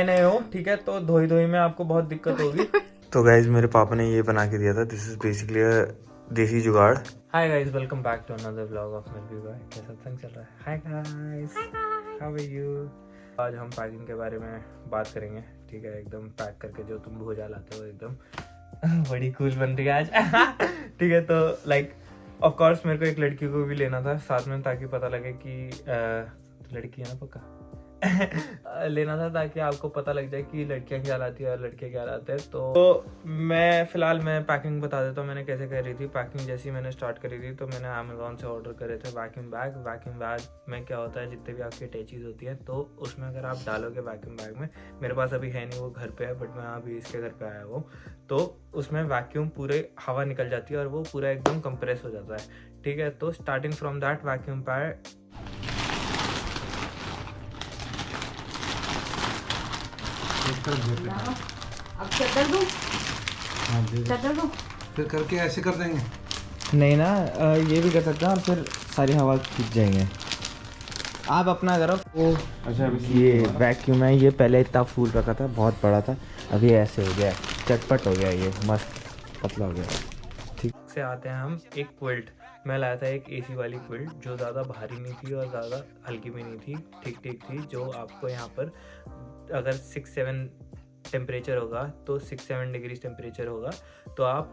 नए हो, ठीक है, तो धोई धोई में आपको बहुत दिक्कत होगी। तो गाइज मेरे पापा ने ये बना के दिया था, this is basically desi jugaad. Hi guys, welcome back to another vlog of Milky Boy. कैसा सत्संग चल रहा है? Hi guys, how are you? आज हम पैकिंग के बारे में बात करेंगे, ठीक है। एकदम पैक करके जो तुम भूजा लाते हो, एकदम बड़ी कूल बन रही है आज। ठीक है, तो लाइक ऑफ कोर्स मेरे को एक लड़की को भी लेना था साथ में, ताकि पता लगे कि लड़की है ना पक्का। लेना था ताकि आपको पता लग जाए कि लड़कियां क्या लाती है और लड़के क्या लाते हैं। तो मैं फिलहाल पैकिंग बता देता हूँ मैंने कैसे करी थी। पैकिंग जैसी मैंने स्टार्ट करी थी तो मैंने अमेजोन से ऑर्डर करे थे वैक्यूम बैग। वैक्यूम बैग में क्या होता है, जितने भी आपकी अटैचीज होती हैं तो उसमें अगर आप डालोगे वैक्यूम बैग में, मेरे पास अभी है नहीं, वो घर पे है, बट मैं अभी इसके घर पे आया हूँ, तो उसमें वैक्यूम पूरे हवा निकल जाती है और वो पूरा एकदम कंप्रेस हो जाता है, ठीक है। तो starting from that vacuum pad अब चद्दर दूं? हाँ जी, चद्दर दूं? फिर करके ऐसे कर देंगे। नहीं ना, ये भी कर सकते हैं और फिर सारी हवा खींच जाएंगे। आप अपना करो। वो अच्छा, ये वैक्यूम है, ये पहले इतना फूल रखा था, बहुत बड़ा था, अभी ऐसे हो गया, चटपट हो गया, ये मस्त पतला हो गया। ठीक से आते हैं हम एक क्विल्ट। मैं लाया था एक एसी वाली क्विल्ट, जो ज़्यादा भारी नहीं थी और ज़्यादा हल्की भी नहीं थी, ठीक ठीक थी। जो आपको यहाँ पर अगर 6-7 टेम्परेचर होगा तो 6-7 डिग्री टेम्परेचर होगा तो आप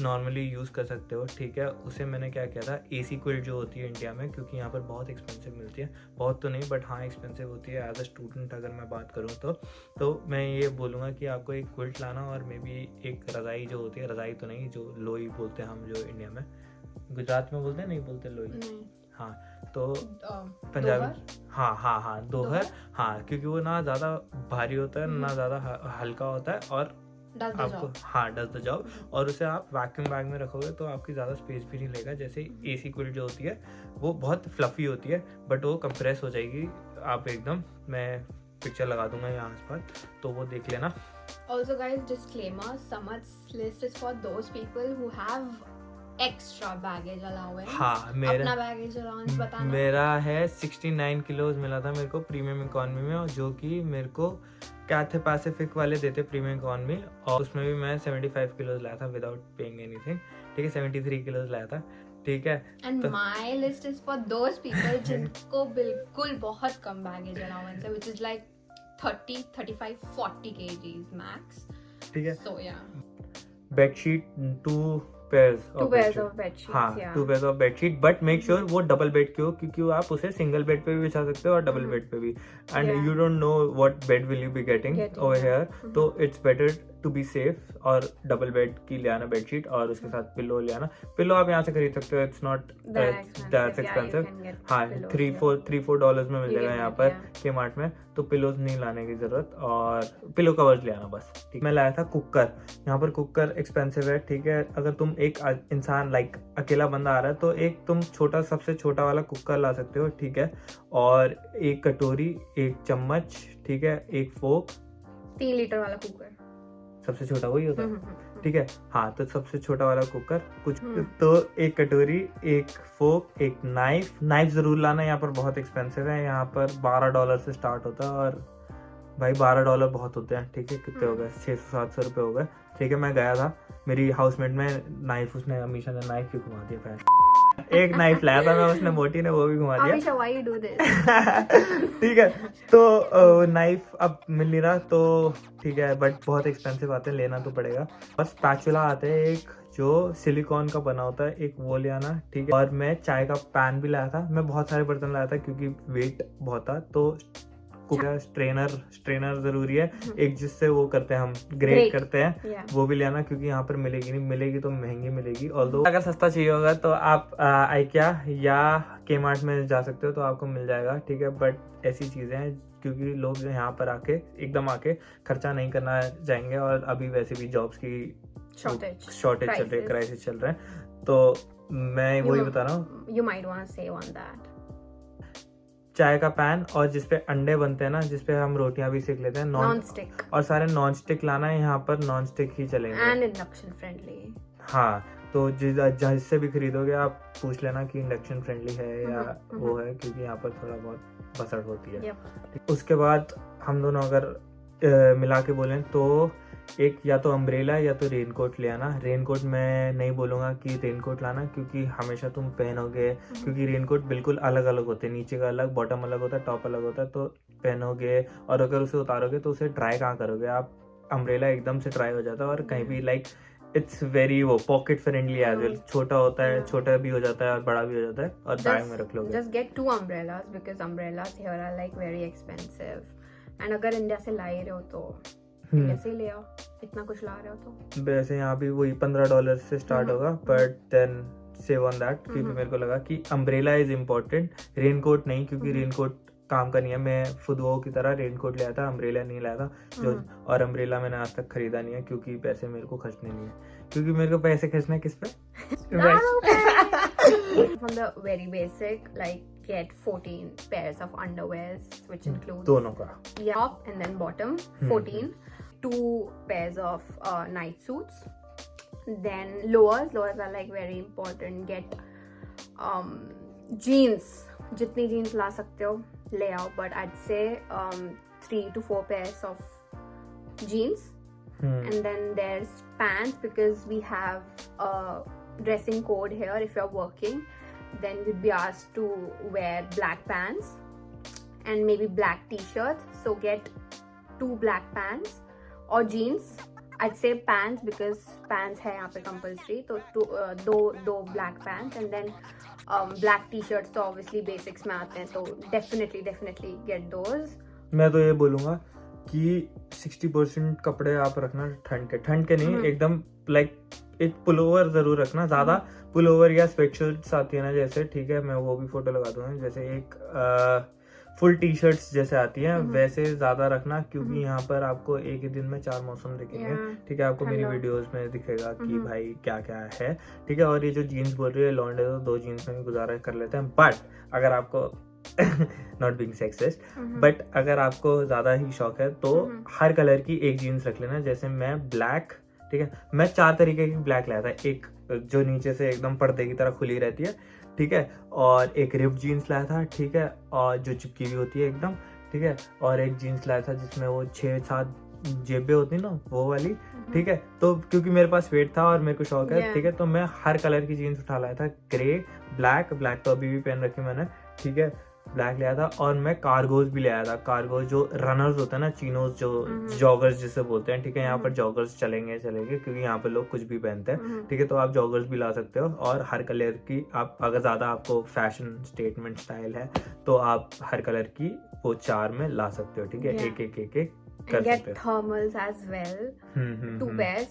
नॉर्मली यूज़ कर सकते हो, ठीक है। उसे मैंने क्या किया था, एसी क्विल्ट जो होती है इंडिया में, क्योंकि यहाँ पर बहुत एक्सपेंसिव मिलती है, बहुत तो नहीं बट हाँ एक्सपेंसिव होती है। एज अ स्टूडेंट अगर मैं बात करूँ तो मैं ये बोलूँगा कि आपको एक क्विल्ट लाना और मे बी एक रज़ाई जो होती है, रज़ाई तो नहीं, जो लोई बोलते हैं हम, जो इंडिया में, गुजरात में बोलते हैं, नहीं बोलते लोई, हाँ, तो पंजाबी, हाँ दोहर, हाँ, क्योंकि वो ना ज़्यादा भारी होता है ना ज़्यादा हल्का होता है और आपको डस द जॉब। और उसे आप वैक्यूम बैग में रखोगे तो आपकी ज़्यादा स्पेस भी नहीं लेगा। जैसे एसी क्विल्ट जो होती है वो बहुत फ्लफी होती है बट वो कंप्रेस हो जाएगी आप एकदम। मैं पिक्चर लगा दूंगा यहाँ आसपास, तो वो देख लेना। Also guys, disclaimer, Samad's list is for those people who have extra baggage allowance. हाँ, अपना baggage allowance बताना। मेरा है 69 किलोज मिला था मेरे को प्रीमियम इकॉनमी में, और जो कि मेरे को कैथे पैसिफिक वाले देते प्रीमियम इकॉनमी, और उसमें भी मैं 75 किलोज लाया था विदाउट पेइंग एनीथिंग, ठीक है। 73 किलोज लाया था, ठीक है। And my list is for those people जिनको बिल्कुल बहुत कम baggage allowance है, which is like 30, 35, 40 kgs max. ठीक है। So yeah. Bedsheet 2 pairs Two pairs of bed sheets. हाँ, yeah. 2 pairs of bed sheet, but make sure वो double bed की हो, क्योंकि आप उसे सिंगल बेड पे भी बिछा सकते हो और डबल बेड पे भी, and you don't know what bed will you be getting over here, तो it's better to be safe. और डबल बेड की ले आना बेडशीट, और उसके साथ पिलो ले आना। पिलो आप यहाँ से खरीद सकते हो, इट्स नॉट दैट एक्सपेंसिव, हाँ, $3-4 में मिल जाएगा यहाँ पर के मार्ट में, तो पिलोज नहीं लाने की जरूरत, और पिलो कवर्स ले आना बस, ठीक। मैं लाया था कुकर। यहाँ पर कुकर एक्सपेंसिव है, ठीक है। अगर तुम एक इंसान लाइक अकेला बंदा आ रहा है तो एक तुम छोटा, सबसे छोटा वाला कुकर ला सकते हो, ठीक है। और एक कटोरी, एक चम्मच, ठीक है, एक फोक। 3 लीटर वाला कुकर सबसे छोटा वही होता है, ठीक है। हाँ, तो सबसे छोटा वाला कुकर कुछ, तो एक कटोरी, एक फोक, एक नाइफ जरूर लाना। यहाँ पर बहुत एक्सपेंसिव है, यहाँ पर $12 से स्टार्ट होता है, और भाई $12 बहुत होते हैं, ठीक है। कितने हो गए? 600-700 रुपये हो गए, ठीक है। मैं गया था, मेरी हाउसमेट में नाइफ, उसने, अमीशा ने नाइफ भी घुमा दिया पैर। एक नाइफ लाया था मैं, उसने मोटी ने वो भी घुमा दिया। Amisha, why you do this? ठीक है, तो नाइफ अब मिल नहीं रहा, तो ठीक है, बट बहुत एक्सपेंसिव आते हैं, लेना तो पड़ेगा। बस स्पैचुला आते हैं एक, जो सिलिकॉन का बना होता है, एक वो ले आना, ठीक है। और मैं चाय का पैन भी लाया था। मैं बहुत सारे बर्तन लाया था क्योंकि वेट बहुत था, तो स्ट्रेनर जरूरी है, एक जिससे वो करते हैं हम, ग्रेट करते हैं, वो भी लेना, क्योंकि यहाँ पर मिलेगी नहीं, मिलेगी तो महंगी मिलेगी। ऑल्दो अगर सस्ता चाहिए होगा तो आप आइकिया या के मार्ट में जा सकते हो, तो आपको मिल जाएगा, ठीक है। बट ऐसी चीजें हैं क्योंकि लोग यहाँ पर आके एकदम खर्चा नहीं करना जाएंगे, और अभी वैसे भी जॉब्स की शॉर्टेज चल रही है, क्राइसिस चल रहे हैं, तो मैं वही बता रहा हूँ। You might want to save on that. चाय का पैन, और जिसपे अंडे बनते हैं ना, जिसपे हम रोटियां भी सेक लेते हैं, नॉन स्टिक, और सारे नॉन स्टिक लाना है। यहाँ पर नॉन स्टिक ही चलेंगे, एंड इंडक्शन फ्रेंडली। हाँ, तो जिससे भी खरीदोगे आप पूछ लेना कि इंडक्शन फ्रेंडली है या वो है, क्योंकि यहाँ पर थोड़ा बहुत बसड़ होती है। उसके बाद हम दोनों अगर मिला के बोलें तो एक या तो अम्ब्रेला या तो रेनकोट ले आना। रेनकोट मैं नहीं बोलूँगा कि रेनकोट लाना, क्योंकि हमेशा तुम पहनोगे, क्योंकि रेनकोट बिल्कुल अलग अलग होते हैं, नीचे का अलग, बॉटम अलग होता है, टॉप अलग होता है, तो पहनोगे और अगर उसे उतारोगे तो उसे ड्राई कहाँ करोगे आप। अम्ब्रेला एकदम से ड्राई हो जाता है और कहीं भी लाइक इट्स वेरी वो पॉकेट फ्रेंडली एज वेल, छोटा होता है, छोटा भी हो जाता है और बड़ा भी हो जाता है, और बैग में रख लोगे। Just get 2 umbrellas because umbrellas here are like very expensive. And अगर इंडिया से ला ही रहे हो तो इंडिया से ही ले आओ, इतना कुछ ला रहे हो तो। वैसे यहाँ भी वही $15 से स्टार्ट होगा, but then save on that, क्योंकि मेरे को लगा कि अम्ब्रेला इज इम्पोर्टेंट, रेनकोट नहीं, क्योंकि रेनकोट काम का नहीं है। मैं फुदुओ की तरह रेनकोट लिया था, अम्ब्रेला नहीं लाया था जो, और अम्ब्रेला मैंने आज तक खरीदा नहीं है क्योंकि पैसे मेरे को खर्चने नहीं है, क्योंकि मेरे को पैसे खर्चने किस पे From the very basic, like get 14 pairs of underwears, which includes दोनों का top and then bottom, 14, 2 pairs of night suits, then lowers are like very important. Get jeans, जितनी jeans ला सकते हो ले आओ, but I'd say 3 to 4 pairs of jeans. And then there's pants, because we have a dressing code here. If you're working, then you'd be asked to wear black pants and maybe black t-shirts, so get 2 black pants or jeans. I'd say pants because pants है यहाँ पे compulsory, तो दो black pants, and then black t-shirts तो obviously basics में आते हैं, तो definitely get those. मैं तो ये बोलूँगा कि 60% कपड़े आप रखना ठंड के नहीं, एकदम लाइक एक पुलोवर जरूर रखना, ज्यादा पुलोवर या स्वेटशर्ट्स आती है ना जैसे, ठीक है, मैं वो भी फोटो लगा दूंगा, जैसे एक फुल टी शर्ट्स जैसे आती हैं वैसे ज्यादा रखना, क्योंकि यहाँ पर आपको एक ही दिन में 4 मौसम दिखेंगे, ठीक है, आपको मेरी वीडियोस में दिखेगा कि भाई क्या क्या है, ठीक है। और ये जो जीन्स बोल रही है लॉन्डे, तो 2 जीन्स में भी गुजारा कर लेते हैं, बट अगर आपको नॉट बीइंग सेक्सिस्ट, बट अगर आपको ज्यादा ही शौक है तो हर कलर की एक जीन्स रख लेना। जैसे मैं ब्लैक, ठीक है, मैं 4 तरीके की ब्लैक लाया था, एक जो नीचे से एकदम पर्दे की तरह खुली रहती है, ठीक है, और एक रिप जीन्स लाया था, ठीक है, और जो चिपकी हुई होती है एकदम, ठीक है, और एक जीन्स लाया था जिसमें वो 6-7 जेबें होती ना वो वाली, ठीक है। तो क्योंकि मेरे पास वेट था और मेरे को शौक है, ठीक है, तो मैं हर कलर की जीन्स उठा लाया था, ग्रे, ब्लैक तो अभी भी पहन रखी मैंने, ठीक है, ब्लैक लिया था। और मैं कार्गोज भी लाया था, कार्गोज जो रनर्स होते हैं ना, चिनोज, जो जॉगर्स जिसे बोलते हैं, ठीक है, यहाँ पर जॉगर्स चलेंगे क्योंकि यहाँ पर लोग कुछ भी पहनते हैं, ठीक है, तो आप जॉगर्स भी ला सकते हो। और हर कलर की आप, अगर ज्यादा आपको फैशन स्टेटमेंट स्टाइल है तो आप हर कलर की वो 4 में ला सकते हो, ठीक है, एक कर सकते हो। Thermals as well, 2 pairs,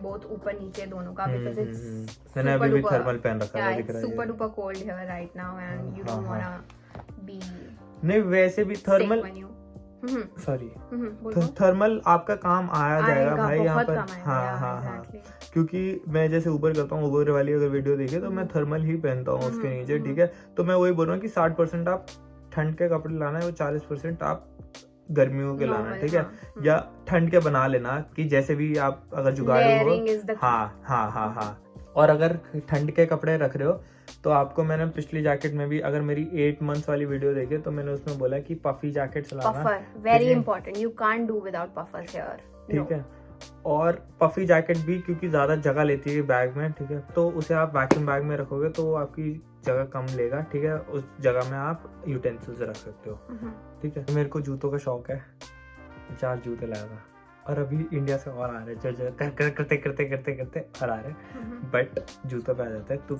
both ऊपर नीचे दोनों का, because it's मैंने अभी भी थर्मल पहन रखा है, दिख रहा है, super duper cold here right now and you don't wanna be नहीं, वैसे भी थर्मल, सॉरी, थर्मल आपका काम आया जाएगा भाई यहाँ पर, हाँ, क्योंकि मैं जैसे ऊबर करता हूँ, ऊबर वाली अगर वीडियो देखे तो मैं थर्मल ही पहनता हूँ उसके नीचे, ठीक है। तो मैं वही बोल रहा हूँ कि 60% आप ठंड के कपड़े लाना है, वो 40% आप गर्मियों के लाना, ठीक है, या ठंड के बना लेना कि जैसे भी आप अगर जुगाड़ू हो, हाँ। और अगर ठंड के कपड़े रख रहे हो तो आपको, मैंने पिछली जैकेट में भी, अगर मेरी 8 मंथ्स वाली वीडियो देखे तो मैंने उसमें बोला कि पफी जैकेट लाना, very important, you can't do without puffers here, ठीक है। और पफी जैकेट भी क्योंकि ज्यादा जगह लेती है बैग में, ठीक है, तो उसे आप वैक्यूम बैग में रखोगे तो आपकी जगह कम लेगा, ठीक है, उस जगह में आप यूटेंसिल्स रख सकते हो, ठीक है। मेरे को जूतों का शौक है, 4 जूते लाया था, और अभी इंडिया से और आ रहे हैं, जो करते और आ रहे हैं, बट जूता पे आ जाता है तो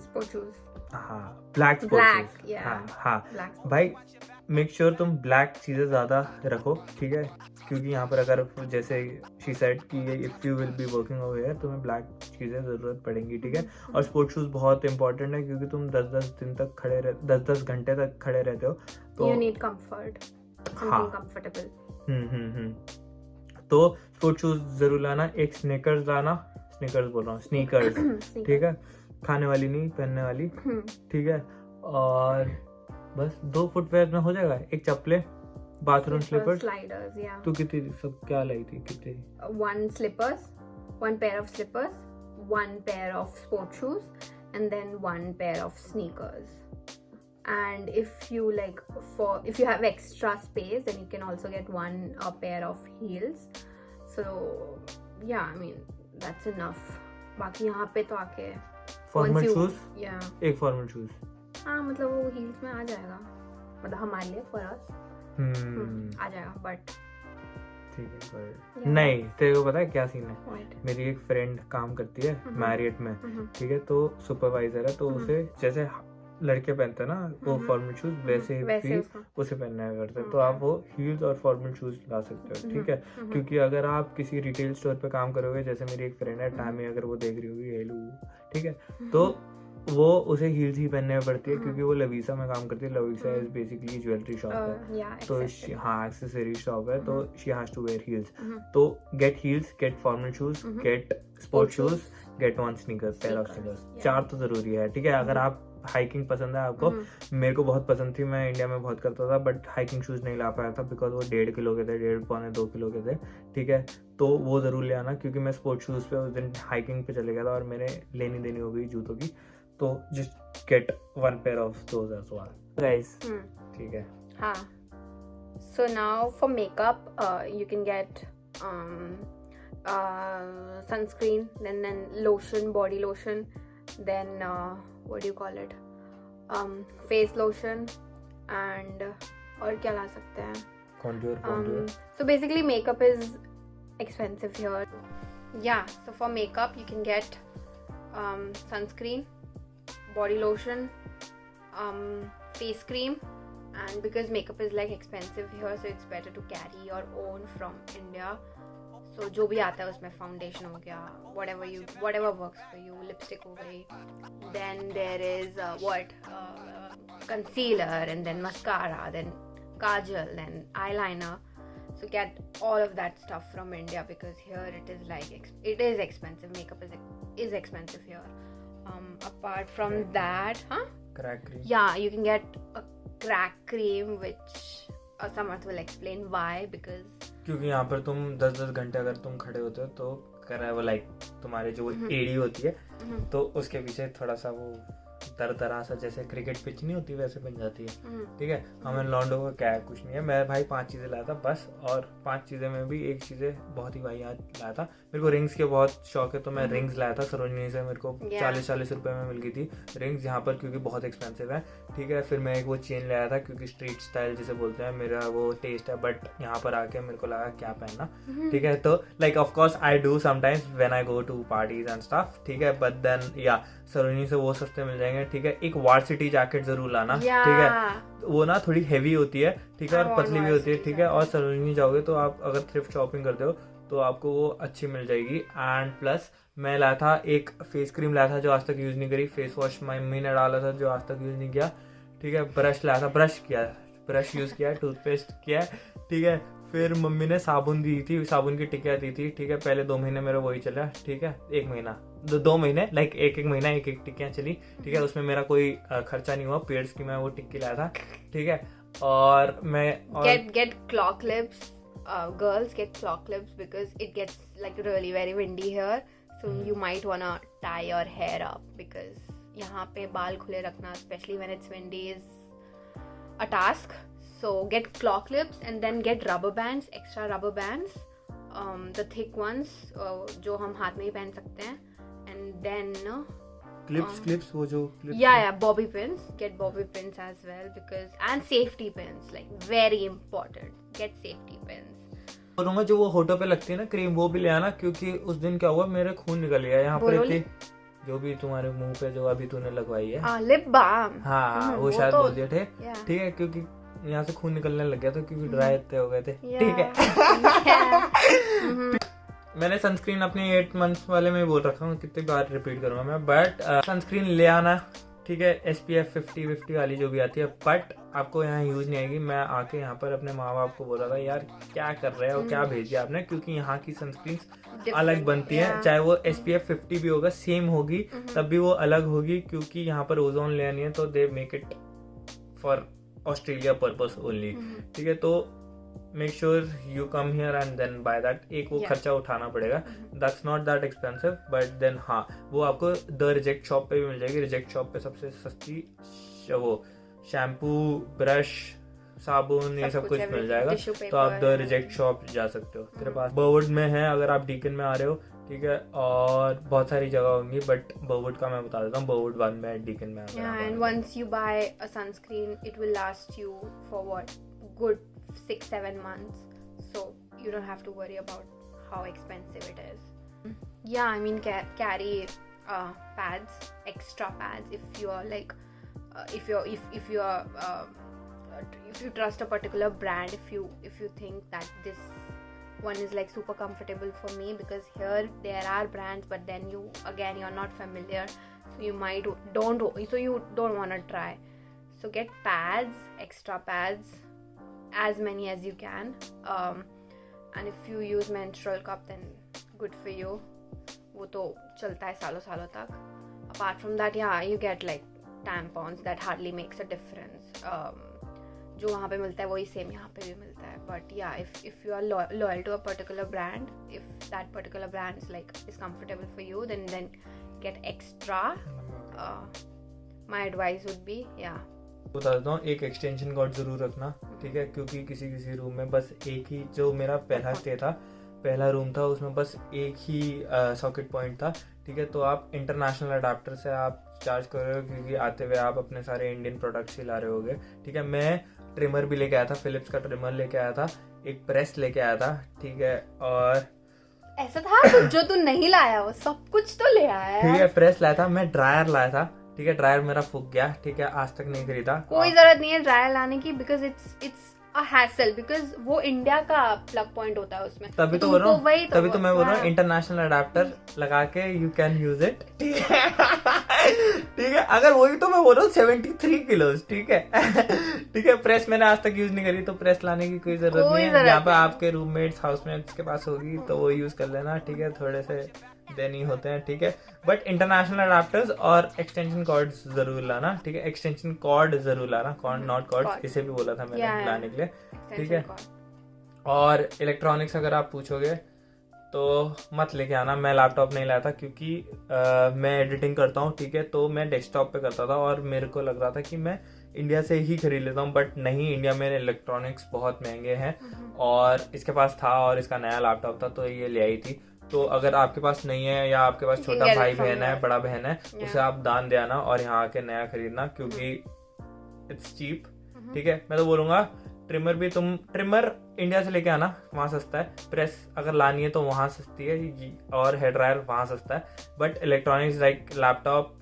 हाँ, ब्लैक स्पोर्ट्स, हाँ भाई, मेक श्योर तुम ब्लैक चीजें ज्यादा रखो, ठीक है, क्योंकि यहाँ पर अगर जैसे शी सेड कि if you will be working over here, तुम्हें ब्लैक चीजें जरूरत पड़ेंगी, ठीक है। और स्पोर्ट्स शूज बहुत इंपॉर्टेंट है, क्योंकि तुम 10-10 दिन तक 10-10 घंटे तक खड़े रहते हो, तो you need comfort, something comfortable. तो स्पोर्ट्स शूज जरूर लाना, एक स्नीकर्स लाना, स्नीकर्स, ठीक है, खाने वाली नहीं, पहनने वाली, ठीक है। और बस 2 फुटवेयर में हो जाएगा, एक चप्पले, बाथरूम स्लीपर्स, स्लाइडर्स, या तो कितनी सब क्या लाई थी, कितने? 1 pair of slippers, 1 pair of sport shoes, and then 1 pair of sneakers, and if you have extra space, then you can also get one pair of heels. So yeah, I mean that's enough. बाकी यहाँ पे तो आके formal once you- shoes, yeah, एक formal shoes. हाँ मतलब वो heels में आ जाएगा, मतलब हमारे लिए for us आ जाएगा, but ठीक है पर Yeah. नहीं, तेरे को पता है क्या सीन है? what? मेरी एक फ्रेंड काम करती है मैरियट में, Mhm. ठीक है, तो सुपरवाइजर है, तो उसे जैसे लड़के पहनते हैं ना वो फॉर्मल शूज, वैसे वैसे भी उसको उसे पहनना करते हैं। तो आप वो हील्स और फॉर्मल शूज ला सकते हो, ठीक है। क्योंकि अगर आप किसी रिटेल स्टोर पे काम करोगे, जैसे मेरी एक फ्रेंड है टामी, अगर वो देख रही होगी, हेलो, ठीक है, तो वो उसे हील्स ही पहनने पड़ती है, क्योंकि वो लवीसा में काम करती है। लवीसा इज बेसिकली ज्वेलरी शॉप है, yeah, तो accessory. हाँ एक्सेसरी शॉप है, तो she has to wear heels. तो get heels, get formal shoes, get sport shoes, get one sneaker, pair of Sneakers, sneakers. yeah. 4 तो जरूरी है, ठीक है। अगर आप हाइकिंग पसंद है आपको, मेरे को बहुत पसंद थी, मैं इंडिया में बहुत करता था, बट हाइकिंग शूज नहीं ला पाया था बिकॉज वो 1.5 किलो के थे, 1.5-2 किलो के थे, ठीक है। तो वो जरूर ले आना, क्योंकि मैं स्पोर्ट शूज पे उस दिन हाइकिंग पे चले गया था और मैंने लेनी देनी हो गई जूतों की। तो just get one pair of those as well guys, ठीक है। हाँ. So now for makeup, you can get sunscreen, then lotion, body lotion, then what do you call it? Face lotion, and और क्या ला सकते हैं? Contour. So basically makeup is expensive here. Yeah, so for makeup you can get sunscreen, body lotion, face cream, and because makeup is like expensive here, so it's better to carry your own from India. So जो भी आता है उसमें foundation हो गया, whatever works for you, lipstick हो गई, then there is concealer, and then mascara, then kajal, then eyeliner. So get all of that stuff from India, because here it is like it is expensive. Makeup is expensive here. Apart from that, Crack cream. yeah, you can get a crack cream, which Samarth will explain why, because क्योंकि यहाँ पर तुम 10-10 घंटे अगर तुम खड़े होते हो तो कर रहा है वो, लाइक तुम्हारे जो एड़ी होती है, तो उसके पीछे थोड़ा सा वो तरह सा, जैसे क्रिकेट पिच नहीं होती वैसे बन जाती है, ठीक है। हमें लॉन्डो का क्या है, कुछ नहीं है। मैं भाई 5 चीज़ें लाया था बस, और 5 चीज़ें में भी एक चीज़ें बहुत ही वाहियात लाया था। मेरे को रिंग्स के बहुत शौक है, तो मैं रिंग्स लाया था सरोजनी से, मेरे को 40-40 रुपए में मिल गई थी रिंग्स यहाँ पर, क्योंकि बहुत एक्सपेंसिव है, ठीक है। फिर मैं एक वो चेन लाया था, क्योंकि स्ट्रीट स्टाइल जिसे बोलते हैं मेरा वो टेस्ट है, बट यहाँ पर आके मेरे को लगा क्या पहनना, ठीक है। तो like of course I do sometimes when I go to parties and stuff, ठीक है, बट देन या सरोजनी से वो सस्ते मिल जाएंगे, ठीक है। एक वार्सिटी जैकेट जरूर लाना, ठीक है, वो ना थोड़ी हैवी होती है, ठीक है, और पतली भी होती है, ठीक है। और सरोजनी जाओगे तो आप अगर थ्रिफ्ट शॉपिंग करते हो तो आपको वो अच्छी मिल जाएगी। एंड प्लस मैं लाया था एक फेस क्रीम लाया था जो आज तक यूज नहीं करी, फेस वॉश मम्मी ने डाला था जो आज तक यूज नहीं किया, ठीक है। ब्रश लाया था, ब्रश यूज किया, टूथपेस्ट किया, ठीक है। फिर मम्मी ने साबुन दी थी, साबुन की टिकिया दी थी, ठीक है। पहले 2 महीने मेरा वही चला, ठीक है, 1 महीना 2 महीने, लाइक एक महीना एक टिक्कियाँ चली, ठीक है। उसमें मेरा कोई खर्चा नहीं हुआ, पेड्स की मैं वो टिक्की लाया था, ठीक है। और मैं get claw clips. Girls get claw clips because it gets like really very windy here, so you might wanna tie your hair up, because यहाँ पे बाल खुले रखना, especially when it's windy, is a task. So get claw clips, and then get rubber bands, extra rubber bands, the thick ones, जो हम हाथ में ही पहन सकते हैं, and then क्लिप्स वो जो clips yeah, bobby pins. Get bobby pins as well, because and safety pins, like very important. Get safety pins. बोलूंगा जो वो होठों पे लगती है ना क्रीम, वो भी ले आना, क्योंकि उस दिन क्या हुआ, मेरे खून निकल गया यहाँ पर इतनी, जो भी तुम्हारे मुंह पे जो अभी तूने लगवाई है, लिप बाम, हाँ वो शायद बोल दिए थे, ठीक है, क्योंकि यहाँ से खून निकलने लग गया था, क्योंकि ड्राई इतने हो गए थे, ठीक है। मैंने सनस्क्रीन अपने 8 मंथ्स वाले में बोल रखा हूँ, कितनी बार रिपीट करूंगा मैं, बट सनस्क्रीन ले आना, ठीक है। SPF 50 वाली जो भी आती है, बट आपको यहाँ यूज नहीं आएगी। मैं आके यहाँ पर अपने माँ बाप को बोला था, यार क्या कर रहे हो, क्या भेज दिया आपने, क्योंकि यहाँ की सनस्क्रीन अलग बनती है, चाहे वो SPF 50 भी होगा, सेम होगी, तब भी वो अलग होगी, क्योंकि यहाँ पर ओजोन लेनी है, तो they make it for Australia purpose only, ठीक है। तो make sure you come here and then buy that. एक वो खर्चा उठाना पड़ेगा, that's not that expensive, but then हाँ वो आपको द रिजेक्ट शॉप पे भी मिल जाएगी। रिजेक्ट शॉप पे सबसे सस्ती वो शैम्पू, ब्रश, साबुन, ये सब कुछ मिल जाएगा। तो आप द रिजेक्ट शॉप जा सकते हो। तेरे पास बर्वुड में है अगर आप डीकन में आ रहे हो, ठीक है, और बहुत सारी जगह होंगी, बट बर्वुड का मैं बता देता हूँ, बर्वुड 1 में, डीकन में। And once you buy a sunscreen it will last you for what good 6-7 months, so you don't have to worry about how expensive it is. Yeah, I mean carry pads, extra pads if you are like if you trust a particular brand, if you think that this one is like super comfortable for me, because here there are brands but then you're not familiar, so you don't want to try. So get pads, extra pads, as many as you can, and if you use menstrual cup then good for you, वो तो चलता है सालों सालों तक. Apart from that, yeah, you get like tampons that hardly makes a difference. जो वहाँ पे मिलता है वही सेम यहाँ पे भी मिलता है. But yeah, if you are loyal to a particular brand, if that particular brand is comfortable for you, then get extra. My advice would be, yeah. बता देता हूँ, एक एक्सटेंशन कॉर्ड जरूर रखना, ठीक है, क्योंकि किसी रूम में बस एक ही, जो मेरा पहला रूम था उसमें बस एक ही सॉकेट पॉइंट था, ठीक है. तो आप इंटरनेशनल अडाप्टर से आप चार्ज कर रहे हो, क्योंकि आते हुए आप अपने सारे इंडियन प्रोडक्ट्स ही ला रहे होगे, ठीक है. मैं ट्रिमर भी लेके आया था, फिलिप्स का ट्रिमर लेके आया था, एक प्रेस लेके आया था, ठीक है, और ऐसा था जो तू नहीं लाया वो सब कुछ तो ले आया, ठीक है. प्रेस लाया था, मैं ड्रायर लाया था, ठीक है. ड्रायर मेरा फूक गया, ठीक है, आज तक नहीं खरीदा. कोई जरूरत नहीं है ड्रायर लाने की, because it's a hassle, because वो इंडिया का प्लग पॉइंट होता है उसमें. तभी तो मैं बोल रहा हूँ इंटरनेशनल अडाप्टर लगा के यू कैन यूज इट, ठीक है. ठीक है, अगर वही तो मैं बोल रहा हूँ 73 किलोज, ठीक है. ठीक है, प्रेस मैंने आज तक यूज नहीं करी, तो प्रेस लाने की कोई जरूरत नहीं है. यहाँ पे आपके रूममेट्स, हाउसमेट्स के पास होगी तो वो यूज कर लेना, ठीक है. थोड़े से देनी होते हैं, ठीक है. बट इंटरनेशनल अडाप्टर्स और एक्सटेंशन कॉर्ड्स जरूर लाना, ठीक है. एक्सटेंशन कॉर्ड जरूर लाना, कॉर्ड नॉट कॉर्ड्स, इसे भी बोला था मैंने लाने के लिए, ठीक है. और इलेक्ट्रॉनिक्स अगर आप पूछोगे तो मत लेके आना. मैं लैपटॉप नहीं लाया था क्योंकि मैं एडिटिंग करता हूँ, ठीक है. तो मैं डेस्कटॉप पे करता था और मेरे को लग रहा था कि मैं इंडिया से ही खरीद लेता हूँ, बट नहीं, इंडिया में इलेक्ट्रॉनिक्स बहुत महंगे हैं. और इसके पास था और इसका नया लैपटॉप था तो ये ले आई थी. तो अगर आपके पास नहीं है या आपके पास छोटा भाई बहन है, बड़ा बहन है, उसे आप दान दे आना और यहाँ आके नया खरीदना, क्योंकि इट्स चीप, ठीक है. मैं तो बोलूँगा ट्रिमर भी तुम ट्रिमर इंडिया से लेके आना, वहाँ सस्ता है. प्रेस अगर लानी है तो वहाँ सस्ती है, और हेयर ड्रायर वहाँ सस्ता है. But electronics like laptop,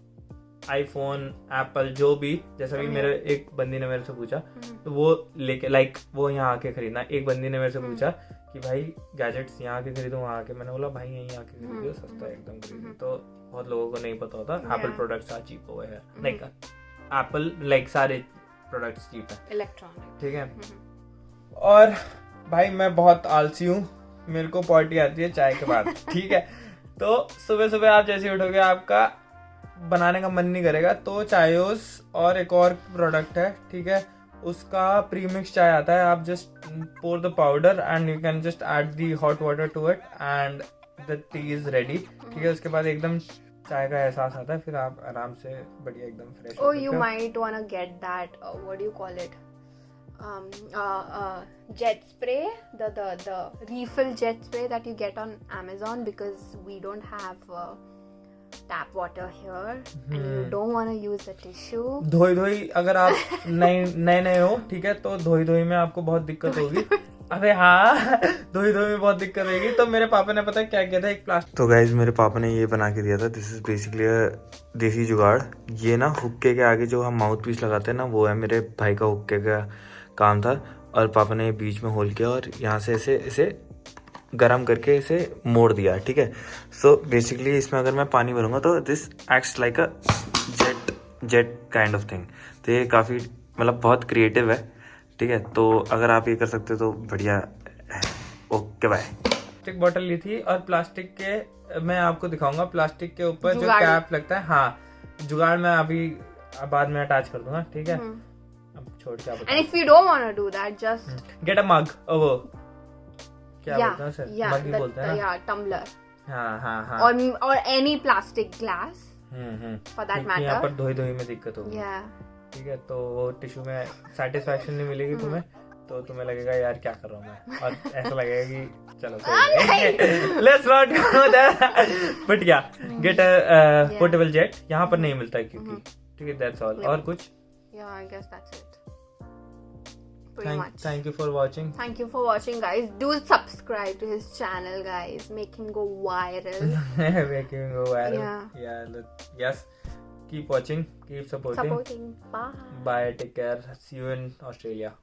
iPhone, Apple, जो भी, जैसा भी मेरे एक बंदी ने मेरे से पूछा तो वो लेके वो यहाँ आके खरीदना. एक बंदी ने मेरे से पूछा कि भाई गैजेट्स यहाँ आके खरीदो वहाँ आके, मैंने बोला भाई यहीं आके खरीदो, सस्ता है एकदम खरीदो. तो बहुत लोगों को नहीं पता होता एप्पल प्रोडक्ट्स आर चीप हुए हैं, लाइक एप्पल लाइक सारे प्रोडक्ट्स चीप है इलेक्ट्रॉनिक, ठीक है. और भाई मैं बहुत आलसी हूँ, मेरे को पॉटी आती है चाय के बाद, ठीक है. तो सुबह सुबह आप जैसे उठोगे आपका बनाने का मन नहीं करेगा, तो चायोस और एक और प्रोडक्ट है, ठीक है, उसका प्रीमिक्स चाय आता है. आप just pour the powder and you can just add the hot water to it and the tea is ready, ठीक है. उसके बाद एकदम चाय का एहसास आता है, फिर आप आराम से बढ़िया एकदम fresh. Oh, you might wanna get that. What do you call it? Jet spray, the refill jet spray that you get on Amazon, because we don't have tap water here and you don't want to use the tissue. धोई अगर आप नए हो, ठीक है, तो धोई में आपको बहुत दिक्कत होगी. अबे हाँ, धोई में बहुत दिक्कत होगी. तो मेरे पापा ने पता है क्या किया था, एक प्लास्टिक. तो गाइज मेरे पापा ने ये बना के दिया था. दिस इज बेसिकली देसी जुगाड़. ये ना हुक्के के आगे जो हम माउथ पीस लगाते हैं ना, वो है. मेरे भाई का हुक्के का काम था और पापा ने बीच में होल किया और यहाँ से इसे गरम करके इसे मोड़ दिया, ठीक है. सो बेसिकली इसमें अगर मैं पानी भरूंगा तो this acts like a jet kind of thing. तो ये काफ़ी मतलब बहुत क्रिएटिव है, ठीक है. तो अगर आप ये कर सकते हो तो बढ़िया है. Okay bye. प्लास्टिक बॉटल ली थी और प्लास्टिक के मैं आपको दिखाऊंगा, प्लास्टिक के ऊपर जो कैप लगता है, हाँ, जुगाड़ मैं अभी बाद में अटैच कर दूंगा, ठीक है. अब छोड़ के आप. And if you don't want to do that, just get a mug. वो क्या बोलते हैं सर, मग ही बोलते हैं ना, tumbler. हाँ. और any plastic glass. For that matter. यहाँ पर धोई में दिक्कत होगी. ठीक है, तो वो टिश्यू में सेटिस्फैक्शन नहीं मिलेगी तुम्हें, तो तुम्हें लगेगा यार क्या कर रहा हूँ मैं, और ऐसा लगेगा कि चलो let's not go there, but या गेट अ पोर्टेबल जेट, यहाँ पर नहीं मिलता है क्योंकि, ठीक है, दैट्स ऑल। और कुछ? Yeah, I guess that's it. Pretty much. Thank you for watching. Thank you for watching, guys. Do subscribe to his channel, guys. Make him go viral. Make him go viral. Yeah. Yes. Keep watching. Keep supporting. Bye. Bye. Take care. See you in Australia.